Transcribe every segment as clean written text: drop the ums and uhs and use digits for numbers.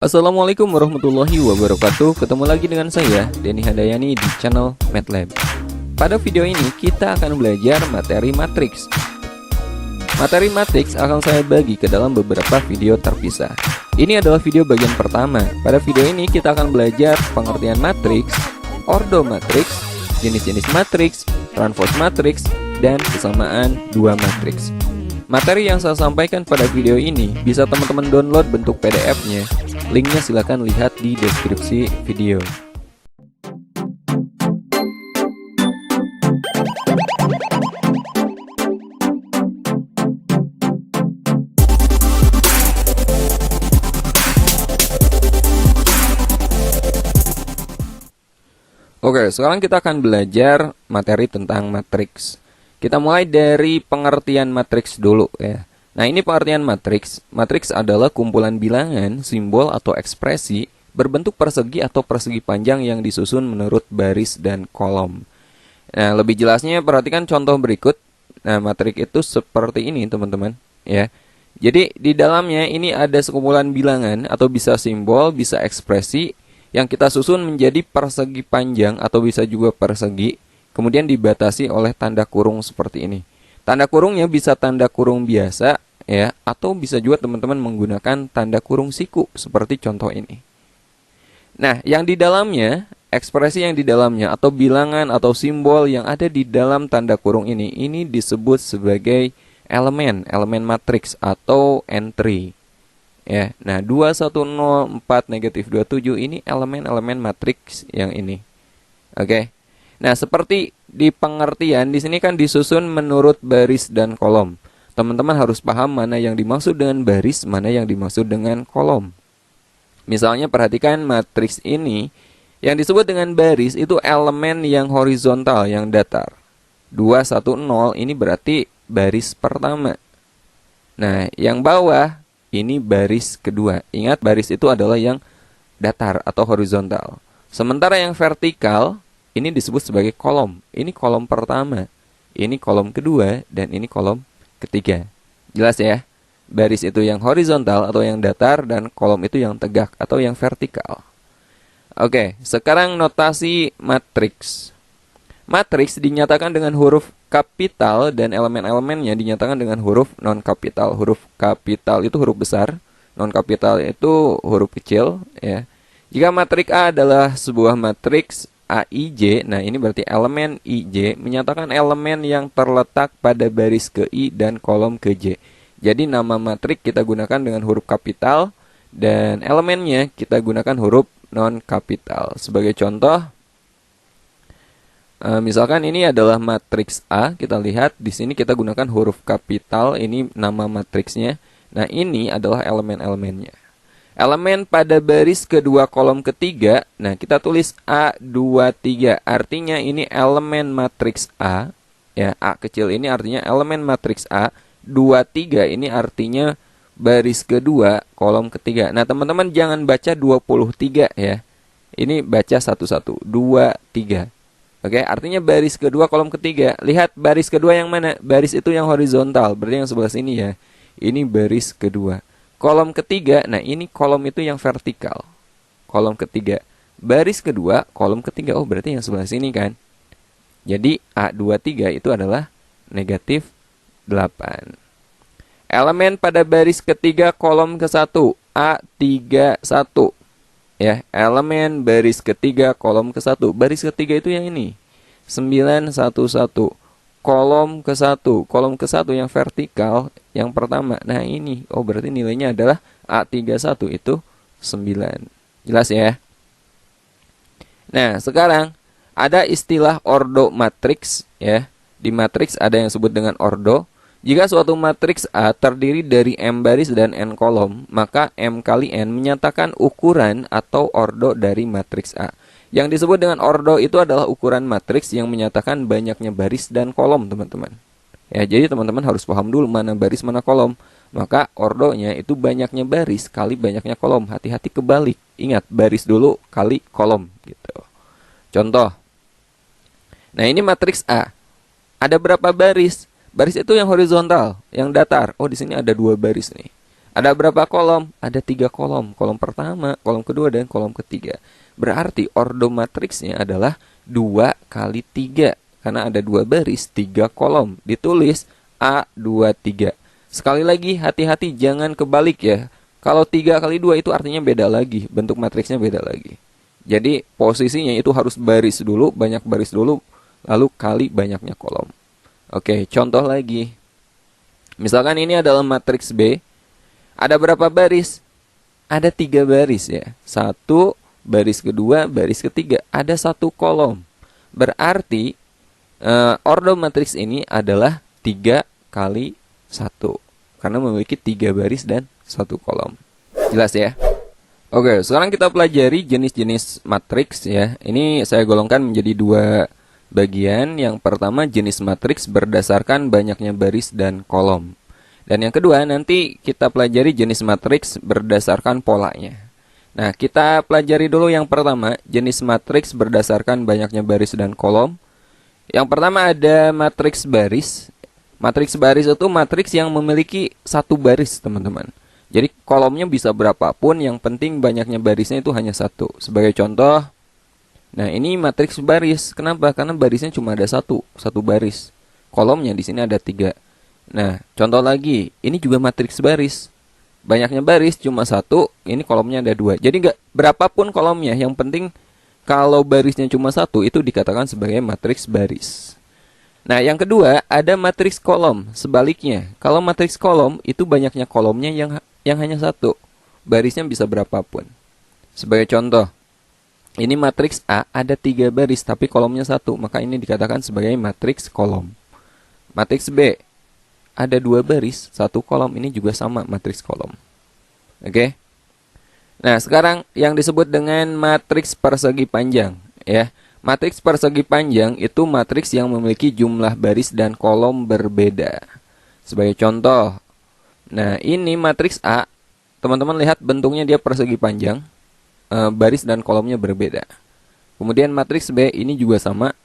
Assalamualaikum warahmatullahi wabarakatuh. Ketemu lagi dengan saya, Denny Handayani, di channel MATLAB. Pada video ini kita akan belajar materi matriks. Materi matriks akan saya bagi ke dalam beberapa video terpisah. Ini adalah video bagian pertama. Pada video ini kita akan belajar pengertian matriks, ordo matriks, jenis-jenis matriks, transpose matriks, dan kesamaan dua matriks. Materi yang saya sampaikan pada video ini bisa teman-teman download bentuk PDF-nya. Linknya silahkan lihat di deskripsi video. Oke, sekarang kita akan belajar materi tentang matriks. Kita mulai dari pengertian matriks dulu ya. Nah, ini pengertian matriks. Matriks adalah kumpulan bilangan, simbol, atau ekspresi berbentuk persegi atau persegi panjang yang disusun menurut baris dan kolom. Nah, lebih jelasnya perhatikan contoh berikut. Nah, matriks itu seperti ini, teman-teman, ya. Jadi, di dalamnya ini ada sekumpulan bilangan atau bisa simbol, bisa ekspresi yang kita susun menjadi persegi panjang atau bisa juga persegi, kemudian dibatasi oleh tanda kurung seperti ini. Tanda kurungnya bisa tanda kurung biasa ya, atau bisa juga teman-teman menggunakan tanda kurung siku seperti contoh ini. Nah, yang di dalamnya, ekspresi yang di dalamnya atau bilangan atau simbol yang ada di dalam tanda kurung ini disebut sebagai elemen matriks atau entry. Ya. Nah, 2104 negatif 27 ini elemen matriks yang ini. Oke. Nah, seperti di pengertian, di sini kan disusun menurut baris dan kolom. Teman-teman harus paham mana yang dimaksud dengan baris, mana yang dimaksud dengan kolom. Misalnya perhatikan matriks ini, yang disebut dengan baris itu elemen yang horizontal, yang datar. 210 ini berarti baris pertama. Nah, yang bawah ini baris kedua. Ingat, baris itu adalah yang datar atau horizontal. Sementara yang vertikal ini disebut sebagai kolom. Ini kolom pertama, ini kolom kedua, dan ini kolom ketiga. Jelas ya? Baris itu yang horizontal atau yang datar, dan kolom itu yang tegak atau yang vertikal. Oke, sekarang notasi matriks. Matriks dinyatakan dengan huruf kapital dan elemen-elemennya dinyatakan dengan huruf non-kapital. Huruf kapital itu huruf besar, non-kapital itu huruf kecil ya. Jika matriks A adalah sebuah matriks AIJ, nah ini berarti elemen IJ menyatakan elemen yang terletak pada baris ke I dan kolom ke J. Jadi nama matriks kita gunakan dengan huruf kapital dan elemennya kita gunakan huruf non-kapital. Sebagai contoh, misalkan ini adalah matriks A, kita lihat di sini kita gunakan huruf kapital, ini nama matriksnya. Nah, ini adalah elemen-elemennya. Elemen pada baris kedua kolom ketiga, nah kita tulis A23, artinya ini elemen matriks A, ya, A kecil ini artinya elemen matriks A, 23 ini artinya baris kedua kolom ketiga. Nah, teman-teman jangan baca 23 ya, ini baca satu-satu, 23. Oke, artinya baris kedua kolom ketiga. Lihat baris kedua yang mana? Baris itu yang horizontal, berarti yang sebelah sini ya. Ini baris kedua. Kolom ketiga, nah ini kolom itu yang vertikal. Kolom ketiga. Baris kedua, kolom ketiga. Oh, berarti yang sebelah sini kan. Jadi A23 itu adalah negatif 8. Elemen pada baris ketiga kolom ke-1, A31. Ya, elemen baris ketiga kolom ke-1. Baris ketiga itu yang ini. 911. Kolom ke-1. Kolom ke-1 yang vertikal yang pertama. Nah, ini. Oh, berarti nilainya adalah A31 itu 9. Jelas ya? Nah, sekarang ada istilah ordo matriks ya. Di matriks ada yang disebut dengan ordo. Jika suatu matriks A terdiri dari M baris dan N kolom, maka M kali N menyatakan ukuran atau ordo dari matriks A. Yang disebut dengan ordo itu adalah ukuran matriks yang menyatakan banyaknya baris dan kolom, teman-teman. Ya, jadi teman-teman harus paham dulu mana baris, mana kolom. Maka ordonya itu banyaknya baris kali banyaknya kolom. Hati-hati kebalik. Ingat, baris dulu kali kolom gitu. Contoh. Nah, ini matriks A. Ada berapa baris? Baris itu yang horizontal, yang datar. Oh, di sini ada 2 baris nih. Ada berapa kolom? Ada 3 kolom. Kolom pertama, kolom kedua, dan kolom ketiga. Berarti ordo matriksnya adalah 2 kali 3. Karena ada 2 baris, 3 kolom. Ditulis A23. Sekali lagi, hati-hati jangan kebalik ya. Kalau 3 kali 2 itu artinya beda lagi. Bentuk matriksnya beda lagi. Jadi posisinya itu harus baris dulu, banyak baris dulu, lalu kali banyaknya kolom. Oke, contoh lagi. Misalkan ini adalah matriks B. Ada berapa baris? Ada 3 baris ya. 1, baris kedua, baris ketiga. Ada 1 kolom. Berarti ordo matriks ini adalah 3 kali 1. Karena memiliki 3 baris dan 1 kolom. Jelas ya? Oke, sekarang kita pelajari jenis-jenis matriks ya. Ini saya golongkan menjadi 2 bagian. Yang pertama jenis matriks berdasarkan banyaknya baris dan kolom. Dan yang kedua nanti kita pelajari jenis matriks berdasarkan polanya. Nah, kita pelajari dulu yang pertama, jenis matriks berdasarkan banyaknya baris dan kolom. Yang pertama ada matriks baris. Matriks baris itu matriks yang memiliki 1 baris, teman-teman. Jadi kolomnya bisa berapapun, yang penting banyaknya barisnya itu hanya 1. Sebagai contoh, nah ini matriks baris. Kenapa? Karena barisnya cuma ada 1 baris. Kolomnya di sini ada 3. Nah, contoh lagi, ini juga matriks baris. Banyaknya baris cuma 1, ini kolomnya ada 2. Jadi nggak berapapun kolomnya, yang penting kalau barisnya cuma 1 itu dikatakan sebagai matriks baris. Nah, yang kedua ada matriks kolom. Sebaliknya, kalau matriks kolom itu banyaknya kolomnya yang hanya 1. Barisnya bisa berapapun. Sebagai contoh, ini matriks A ada 3 baris tapi kolomnya 1, maka ini dikatakan sebagai matriks kolom. Matriks B ada 2 baris, 1 kolom, ini juga sama matriks kolom. Oke. Nah, sekarang yang disebut dengan matriks persegi panjang ya. Matriks persegi panjang itu matriks yang memiliki jumlah baris dan kolom berbeda. Sebagai contoh, nah ini matriks A, teman-teman lihat bentuknya dia persegi panjang, baris dan kolomnya berbeda. Kemudian matriks B ini juga sama,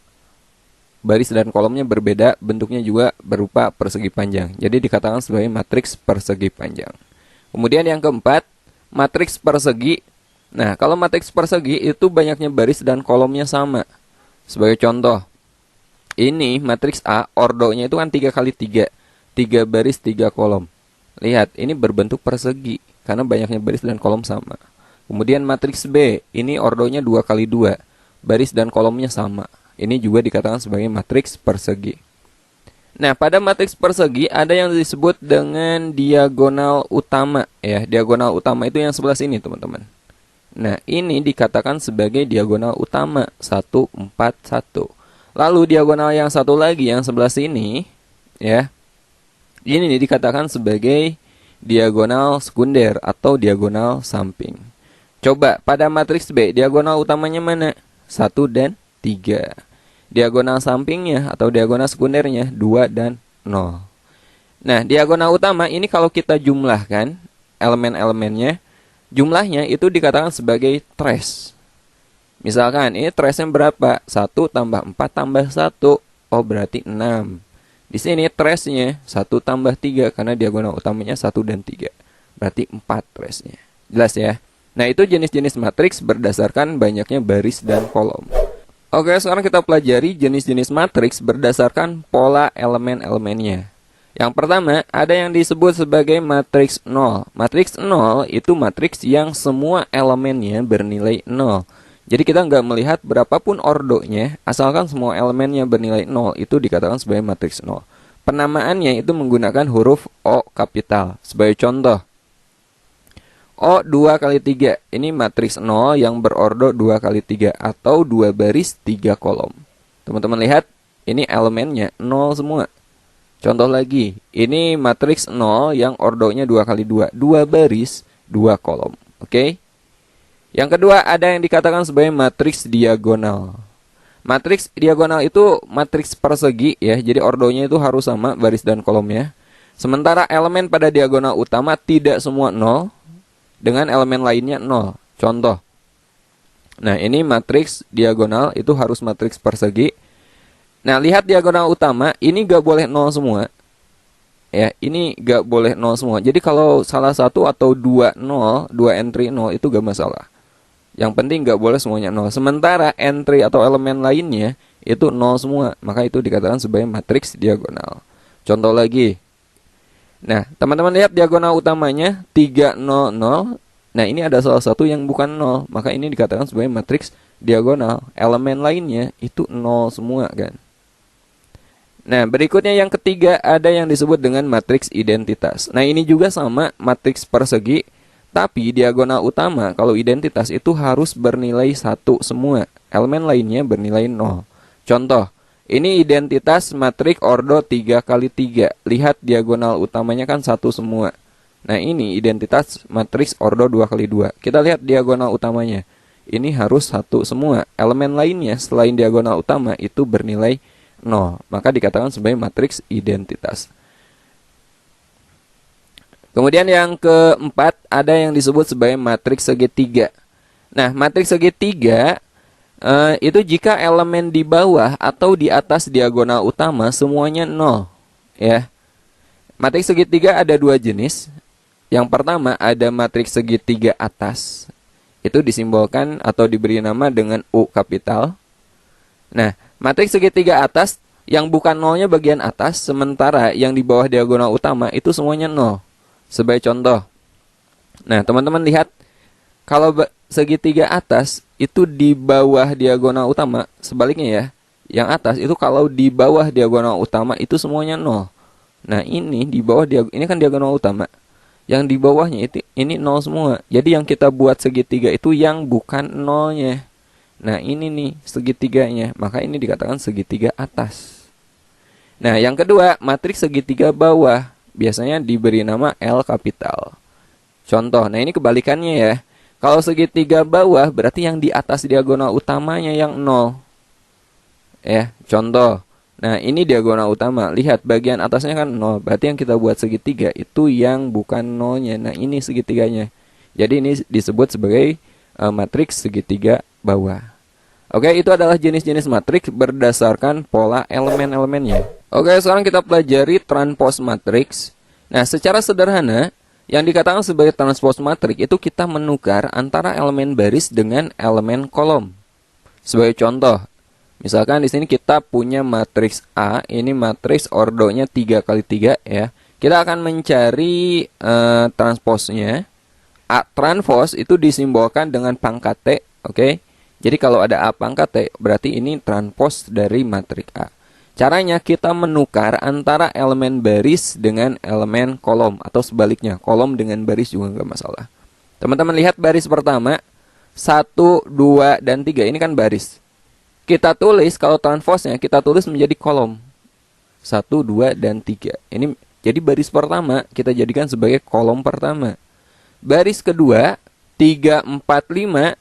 baris dan kolomnya berbeda, bentuknya juga berupa persegi panjang. Jadi dikatakan sebagai matriks persegi panjang. Kemudian yang keempat, matriks persegi. Nah, kalau matriks persegi itu banyaknya baris dan kolomnya sama. Sebagai contoh, ini matriks A, ordonya itu kan 3 kali 3. 3 baris, 3 kolom. Lihat, ini berbentuk persegi karena banyaknya baris dan kolom sama. Kemudian matriks B, ini ordonya 2 kali 2. Baris dan kolomnya sama. Ini juga dikatakan sebagai matriks persegi. Nah, pada matriks persegi ada yang disebut dengan diagonal utama ya. Diagonal utama itu yang sebelah sini, teman-teman. Nah, ini dikatakan sebagai diagonal utama 1, 4, 1. Lalu diagonal yang satu lagi yang sebelah sini ya. Ini dikatakan sebagai diagonal sekunder atau diagonal samping. Coba pada matriks B, diagonal utamanya mana? 1 dan 3. Diagonal sampingnya atau diagonal sekundernya 2 dan 0. Nah, diagonal utama ini kalau kita jumlahkan elemen-elemennya, jumlahnya itu dikatakan sebagai trace. Misalkan ini trace-nya berapa? 1 tambah 4 tambah 1. Oh, berarti 6. Di sini trace-nya 1 tambah 3 karena diagonal utamanya 1 dan 3. Berarti 4 trace-nya. Jelas ya? Nah, itu jenis-jenis matriks berdasarkan banyaknya baris dan kolom. Oke, sekarang kita pelajari jenis-jenis matriks berdasarkan pola elemen-elemennya. Yang pertama, ada yang disebut sebagai matriks 0. Matriks 0 itu matriks yang semua elemennya bernilai 0. Jadi kita nggak melihat berapapun ordonya, asalkan semua elemennya bernilai 0, itu dikatakan sebagai matriks 0. Penamaannya itu menggunakan huruf O kapital. Sebagai contoh, O 2 kali 3, ini matriks 0 yang berordo 2 kali 3 atau 2 baris 3 kolom. Teman-teman lihat, ini elemennya 0 semua. Contoh lagi, ini matriks 0 yang ordonya 2 kali 2, 2 baris 2 kolom. Oke? Yang kedua ada yang dikatakan sebagai matriks diagonal. Matriks diagonal itu matriks persegi ya, jadi ordonya itu harus sama baris dan kolomnya. Sementara elemen pada diagonal utama tidak semua 0. Dengan elemen lainnya 0. Contoh. Nah, ini matriks diagonal itu harus matriks persegi. Nah, lihat diagonal utama, ini gak boleh 0 semua. ya, ini gak boleh nol semua. Jadi kalau salah satu atau dua nol, dua entry nol itu gak masalah. Yang penting gak boleh semuanya nol. Sementara entry atau elemen lainnya itu nol semua, maka itu dikatakan sebagai matriks diagonal. Contoh lagi. Nah, teman-teman lihat diagonal utamanya 3, 0, 0. Nah, ini ada salah satu yang bukan nol, maka ini dikatakan sebagai matriks diagonal. Elemen lainnya itu nol semua kan. Nah, berikutnya yang ketiga ada yang disebut dengan matriks identitas. Nah, ini juga sama matriks persegi, tapi diagonal utama kalau identitas itu harus bernilai 1 semua. Elemen lainnya bernilai 0. Contoh, ini identitas matriks ordo 3 kali 3. Lihat diagonal utamanya kan 1 semua. Nah, ini identitas matriks ordo 2 kali 2. Kita lihat diagonal utamanya. Ini harus 1 semua. Elemen lainnya selain diagonal utama itu bernilai 0, maka dikatakan sebagai matriks identitas. Kemudian yang keempat ada yang disebut sebagai matriks segitiga. Nah, matriks segitiga itu jika elemen di bawah atau di atas diagonal utama semuanya 0, ya. Matriks segitiga ada dua jenis. Yang pertama ada matriks segitiga atas. Itu disimbolkan atau diberi nama dengan U kapital. Nah, matriks segitiga atas yang bukan nolnya bagian atas, sementara yang di bawah diagonal utama itu semuanya 0. Sebagai contoh. Nah, teman-teman lihat, kalau segitiga atas itu di bawah diagonal utama, sebaliknya ya, yang atas itu kalau di bawah diagonal utama itu semuanya 0. Nah, ini di bawah ini kan diagonal utama. Yang di bawahnya itu ini 0 semua. Jadi yang kita buat segitiga itu yang bukan nolnya. Nah, ini nih segitiganya, maka ini dikatakan segitiga atas. Nah, yang kedua, matriks segitiga bawah, biasanya diberi nama L kapital. Contoh, nah ini kebalikannya ya. Kalau segitiga bawah, berarti yang di atas diagonal utamanya yang 0. Ya, contoh. Nah, ini diagonal utama. Lihat, bagian atasnya kan 0. Berarti yang kita buat segitiga itu yang bukan nolnya. Nah, ini segitiganya. Jadi ini disebut sebagai matriks segitiga bawah. Oke, itu adalah jenis-jenis matriks berdasarkan pola elemen-elemennya. Oke, sekarang kita pelajari transpose matriks. Nah, secara sederhana, yang dikatakan sebagai transpose matriks itu kita menukar antara elemen baris dengan elemen kolom. Sebagai contoh, misalkan di sini kita punya matriks A, ini matriks ordonya 3 kali 3 ya. Kita akan mencari transposnya. A transpose itu disimbolkan dengan pangkat T, oke? Jadi kalau ada A pangkat T, berarti ini transpose dari matriks A. Caranya kita menukar antara elemen baris dengan elemen kolom, atau sebaliknya, kolom dengan baris juga nggak masalah. Teman-teman lihat baris pertama, 1, 2, dan 3, ini kan baris. Kita tulis, kalau transpose-nya kita tulis menjadi kolom. 1, 2, dan 3. Ini jadi baris pertama kita jadikan sebagai kolom pertama. Baris kedua, 3, 4, 5.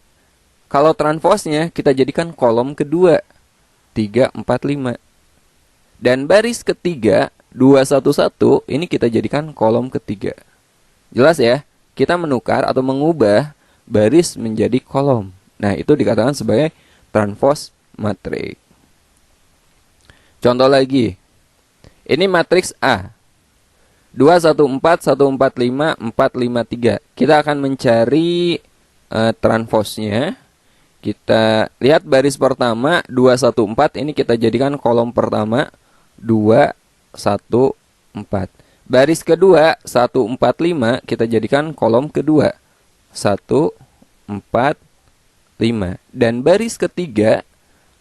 Kalau transpose-nya kita jadikan kolom kedua, 3, 4, 5. Dan baris ketiga, 2, 1, 1, ini kita jadikan kolom ketiga. Jelas ya? Kita menukar atau mengubah baris menjadi kolom. Nah, itu dikatakan sebagai transpose matriks. Contoh lagi. Ini matriks A. 2, 1, 4, 1, 4, 5, 4, 5, 3. Kita akan mencari transpose-nya. Kita lihat baris pertama 2, 1, 4. Ini kita jadikan kolom pertama 2, 1, 4. Baris kedua 1, 4, 5. Kita jadikan kolom kedua 1, 4, 5. Dan baris ketiga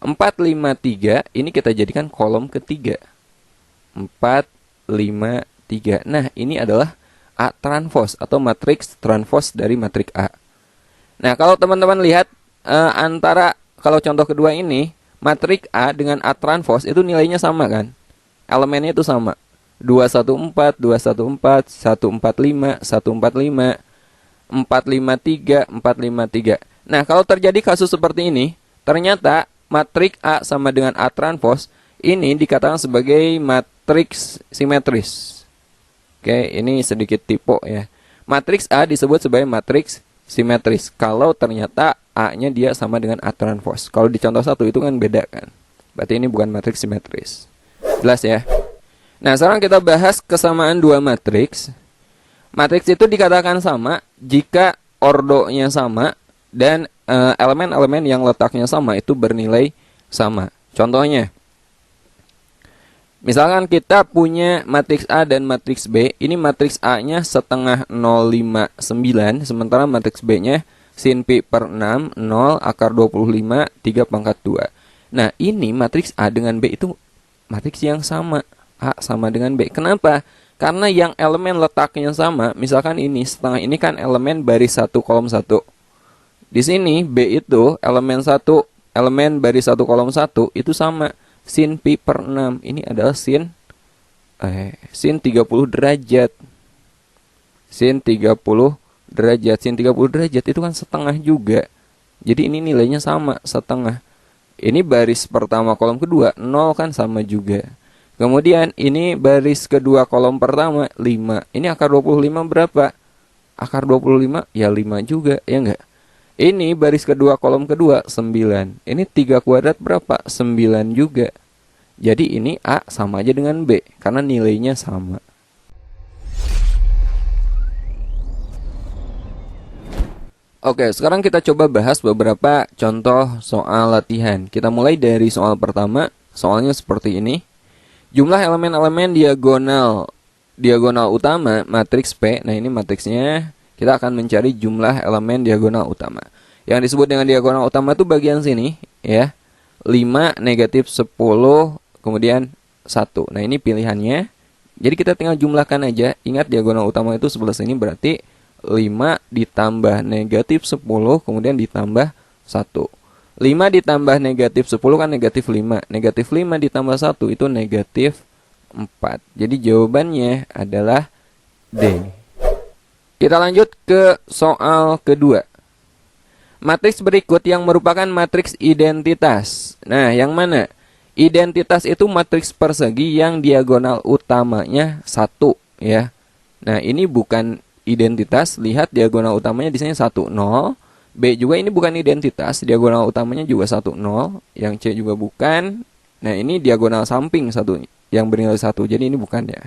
4, 5, 3. Ini kita jadikan kolom ketiga 4, 5, 3. Nah, ini adalah A transpose atau matriks transpose dari matriks A. Nah, kalau teman-teman lihat antara kalau contoh kedua ini, matriks A dengan A transpose itu nilainya sama kan? Elemennya itu sama. 2, 1, 4, 2, 1, 4, 1, 4, 5, 1, 4, 5, 4, 5, 3, 4, 5, 3. Nah, kalau terjadi kasus seperti ini, ternyata matriks A sama dengan A transpose ini dikatakan sebagai matriks simetris. Oke, ini sedikit tipe ya. Matriks A disebut sebagai matriks simetris kalau ternyata A-nya dia sama dengan A transpose. Kalau di contoh 1 itu kan beda kan. Berarti ini bukan matriks simetris. Jelas ya? Nah, sekarang kita bahas kesamaan dua matriks. Matriks itu dikatakan sama jika ordonya sama dan elemen-elemen yang letaknya sama itu bernilai sama. Contohnya, misalkan kita punya matriks A dan matriks B. Ini matriks A-nya setengah 059, sementara matriks B-nya sin pi per 6, 0, akar 25, 3 pangkat 2. Nah, ini matriks A dengan B itu matriks yang sama. A sama dengan B. Kenapa? Karena yang elemen letaknya sama. Misalkan ini, setengah ini kan elemen baris 1 kolom 1. Di sini B itu elemen 1, elemen baris 1 kolom 1 itu sama. Sin pi per 6. Ini adalah sin 30 derajat. Sin 30 derajat. Sin 30 derajat itu kan setengah juga. Jadi ini nilainya sama, setengah. Ini baris pertama kolom kedua, 0 kan sama juga. Kemudian ini baris kedua kolom pertama, 5. Ini akar 25 berapa? Akar 25 ya 5 juga, ya enggak? Ini baris kedua kolom kedua, 9. Ini 3 kuadrat berapa? 9 juga. Jadi ini A sama aja dengan B, karena nilainya sama. Oke, sekarang kita coba bahas beberapa contoh soal latihan. Kita mulai dari soal pertama. Soalnya seperti ini. Jumlah elemen-elemen diagonal utama matriks P. Nah, ini matriksnya. Kita akan mencari jumlah elemen diagonal utama. Yang disebut dengan diagonal utama itu bagian sini, ya. 5, negatif 10, kemudian 1. Nah, ini pilihannya. Jadi kita tinggal jumlahkan aja. Ingat diagonal utama itu sebelah sini berarti 5 ditambah negatif 10, kemudian ditambah 1. 5 ditambah negatif 10 kan negatif 5. Negatif 5 ditambah 1 itu negatif 4. Jadi jawabannya adalah D. Kita lanjut ke soal kedua. Matriks berikut yang merupakan matriks identitas. Nah, yang mana? Identitas itu matriks persegi yang diagonal utamanya 1, ya. Nah, ini bukan identitas. Lihat diagonal utamanya di sini 1, 0. B juga ini bukan identitas, diagonal utamanya juga 1, 0. Yang C juga bukan. Nah, ini diagonal samping 1 yang bernilai 1. Jadi ini bukan ya.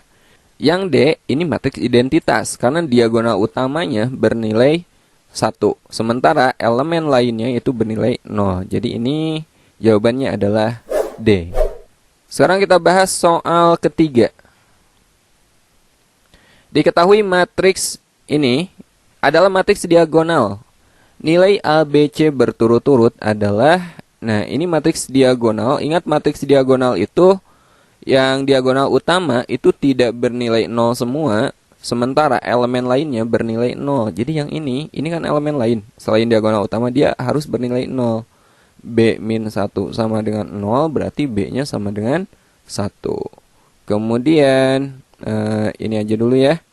Yang D ini matriks identitas karena diagonal utamanya bernilai 1. Sementara elemen lainnya itu bernilai 0. Jadi ini jawabannya adalah D. Sekarang kita bahas soal ketiga. Diketahui matriks ini adalah matriks diagonal. Nilai A, B, C berturut-turut adalah, nah ini matriks diagonal. Ingat matriks diagonal itu, yang diagonal utama itu tidak bernilai 0 semua, sementara elemen lainnya bernilai 0. Jadi yang ini kan elemen lain. Selain diagonal utama dia harus bernilai 0. B min 1 sama dengan 0, berarti B-nya sama dengan 1. Kemudian, ini aja dulu ya.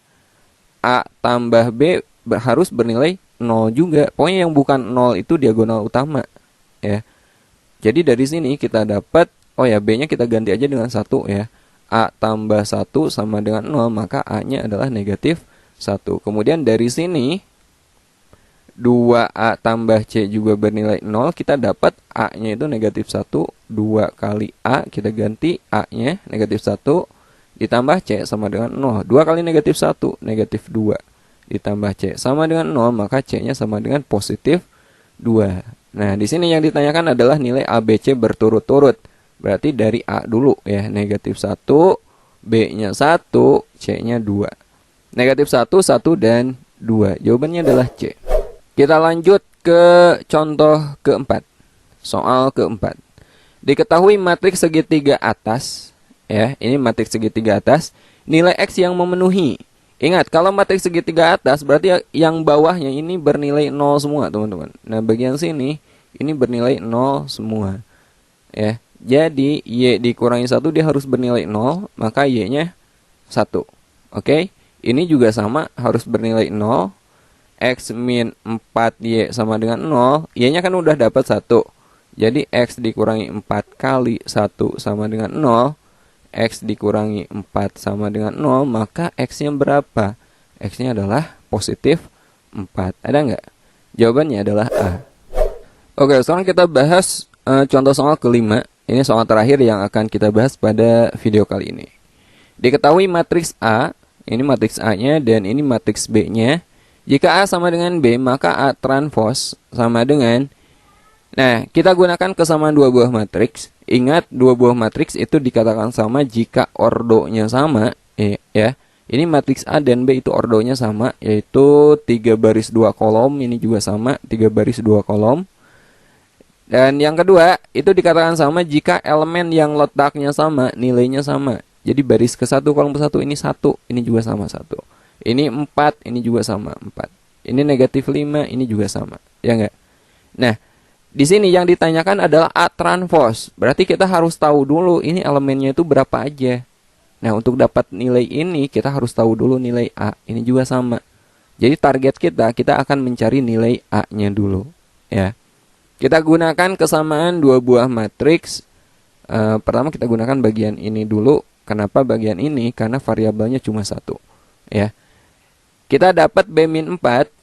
A tambah B harus bernilai 0 juga. Pokoknya yang bukan 0 itu diagonal utama, ya. Jadi dari sini kita dapat, oh ya, B-nya kita ganti aja dengan 1 ya. A tambah 1 sama dengan 0, maka A-nya adalah negatif 1. Kemudian dari sini 2A tambah C juga bernilai 0, kita dapat A-nya itu negatif 1. 2 kali A kita ganti A-nya negatif 1 ditambah C sama dengan 0. 2 kali negatif 1 negatif 2 ditambah C sama dengan 0, maka C-nya sama dengan positif 2. Nah, di sini yang ditanyakan adalah nilai ABC berturut-turut. Berarti dari A dulu ya, negatif 1, B-nya 1, C-nya 2. Negatif 1, 1, dan 2. Jawabannya adalah C. Kita lanjut ke contoh keempat. Soal keempat. Diketahui matriks segitiga atas, ya, ini matriks segitiga atas, nilai X yang memenuhi. Ingat, kalau matriks segitiga atas berarti yang bawahnya ini bernilai 0 semua, teman-teman. Nah, bagian sini ini bernilai 0 semua. Ya. Jadi Y dikurangi 1 dia harus bernilai 0, maka Y-nya 1. Oke? Ini juga sama, harus bernilai 0. X min 4Y sama dengan 0. Y-nya kan udah dapat 1. Jadi X dikurangi 4 kali 1 sama dengan 0. X dikurangi 4 sama dengan 0, maka X-nya berapa? X-nya adalah positif 4. Ada nggak? Jawabannya adalah A. Oke, sekarang kita bahas contoh soal kelima. Ini soal terakhir yang akan kita bahas pada video kali ini. Diketahui matriks A, ini matriks A-nya dan ini matriks B-nya. Jika A sama dengan B, maka A transpose sama dengan, nah, kita gunakan kesamaan dua buah matriks. Ingat, dua buah matriks itu dikatakan sama jika ordonya sama, ya. Ini matriks A dan B itu ordonya sama, yaitu 3 baris 2 kolom, ini juga sama, 3 baris 2 kolom. Dan yang kedua, itu dikatakan sama jika elemen yang letaknya sama, nilainya sama. Jadi baris ke-1, kolom ke-1 ini 1, ini juga sama 1. Ini 4, ini juga sama 4. Ini negatif 5, ini juga sama. Ya enggak? Nah, di sini yang ditanyakan adalah A transpose. Berarti kita harus tahu dulu ini elemennya itu berapa aja. Nah, untuk dapat nilai ini kita harus tahu dulu nilai A. Ini juga sama. Jadi target kita akan mencari nilai A-nya dulu. Ya. Kita gunakan kesamaan dua buah matriks. Pertama kita gunakan bagian ini dulu. Kenapa bagian ini? Karena variabelnya cuma 1. Ya. Kita dapat B-4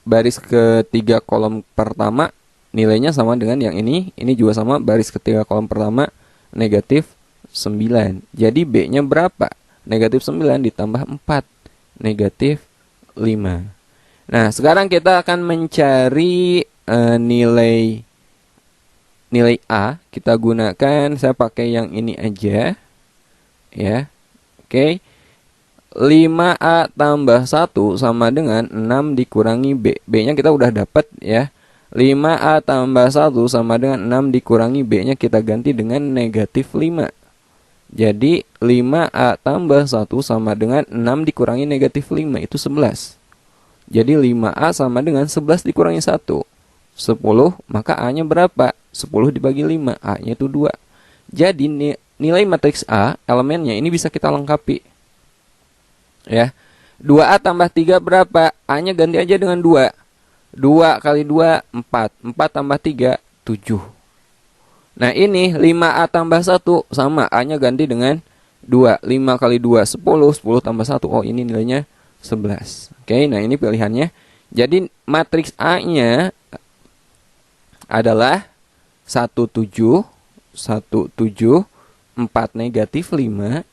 baris ketiga kolom pertama nilainya sama dengan yang ini juga sama, baris ketiga kolom pertama negatif 9. Jadi B-nya berapa? Negatif 9 ditambah 4, negatif 5. Nah, sekarang kita akan mencari nilai A. Kita gunakan, saya pakai yang ini aja. Ya. Oke. 5A tambah 1 sama dengan 6 dikurangi B. B-nya kita udah dapat ya. 5A tambah 1 sama dengan 6 dikurangi B-nya kita ganti dengan negatif 5. Jadi 5A tambah 1 sama dengan 6 dikurangi negatif 5 itu 11. Jadi 5A sama dengan 11 dikurangi 1. 10, maka A-nya berapa? 10 dibagi 5, A-nya itu 2. Jadi nilai matriks A, elemennya ini bisa kita lengkapi. Ya, 2A tambah 3 berapa? A-nya ganti aja dengan 2. 2 kali 2, 4. 4 tambah 3, 7. Nah, ini 5A tambah 1 sama. A-nya ganti dengan 2. 5 kali 2, 10. 10 tambah 1. Oh, ini nilainya 11. Oke, nah ini pilihannya. Jadi, matriks A-nya adalah 1, 7. 1, 7. 4 negatif 5.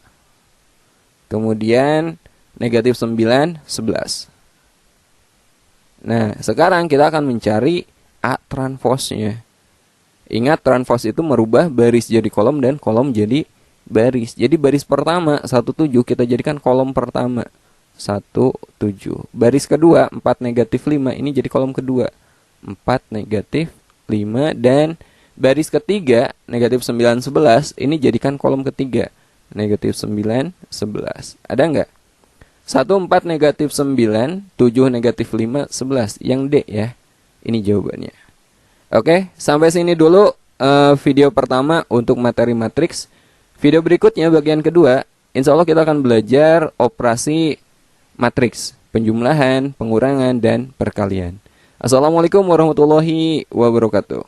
Kemudian negatif 9, 11. Nah, sekarang kita akan mencari A transpose-nya. Ingat, transpose itu merubah baris jadi kolom dan kolom jadi baris. Jadi baris pertama, 1, 7, kita jadikan kolom pertama. 1, 7. Baris kedua, 4 negatif 5, ini jadi kolom kedua. 4 negatif 5. Dan baris ketiga, negatif 9, 11, ini jadikan kolom ketiga. Negatif 9, 11. Ada nggak? 1, 4 negatif 9, 7 negatif 5, 11. Yang D ya. Ini jawabannya. Oke, sampai sini dulu video pertama untuk materi matriks. Video berikutnya bagian kedua, insya Allah kita akan belajar operasi matriks, penjumlahan, pengurangan, dan perkalian. Assalamualaikum warahmatullahi wabarakatuh.